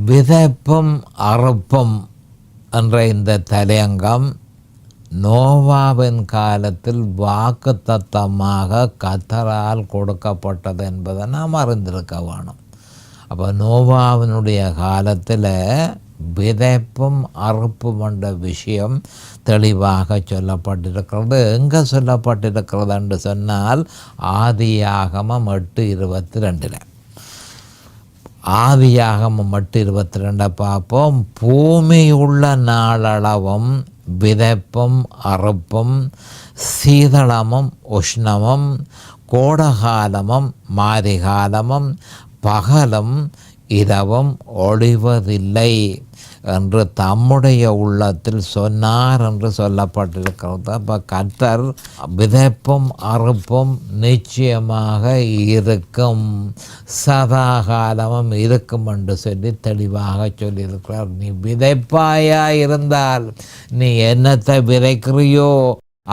விதைப்பும் அறுப்பும் என்ற இந்த தலையங்கம் நோவாவின் காலத்தில் வாக்குத்தத்தமாக கர்த்தரால் கொடுக்கப்பட்டது என்பதை நாம் அறிந்திருக்க வேணும். அப்போ நோவாவினுடைய காலத்தில் விதைப்பும் அறுப்பும் என்ற விஷயம் தெளிவாக சொல்லப்பட்டிருக்கிறது. எங்கே சொல்லப்பட்டிருக்கிறது என்று சொன்னால் ஆதியாகமம் 8:22. ஆதியாகமம் 8:22 பார்ப்போம். பூமி உள்ள நாளளவும் விதைப்பும் அறுப்பும் சீதளமும் உஷ்ணமும் கோடகாலமும் மாரிகாலமும் பகலும் இரவும் ஒளிவதில்லை என்று தம்முடைய உள்ளத்தில் சொன்னார் என்று சொல்லப்பட்டிருக்கிறது. அப்போ கர்த்தர் விதைப்பும் அறுப்பும் நிச்சயமாக இருக்கும், சதாகாலமும் இருக்கும் என்று சொல்லி தெளிவாக சொல்லியிருக்கிறார். நீ விதைப்பாயா இருந்தால் நீ என்னத்தை விதைக்கிறியோ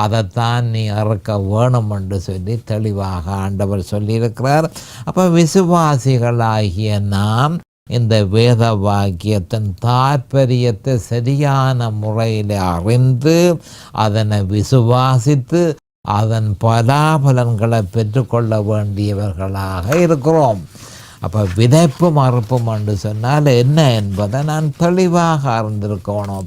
அதைத்தான் நீ அறுக்க வேணும் என்று சொல்லி தெளிவாக ஆண்டவர் சொல்லியிருக்கிறார். அப்போ விசுவாசிகளாகிய நாம் இந்த வேத வாக்கியத்தின் தாற்பயத்தை சரியான முறையில் அறிந்து அதனை விசுவாசித்து அதன் பலாபலன்களை பெற்றுக்கொள்ள வேண்டியவர்களாக இருக்கிறோம். அப்போ விதைப்பும் அறுப்பும் என்று சொன்னால் என்ன என்பதை நான் தெளிவாக அறிந்திருக்கணும்.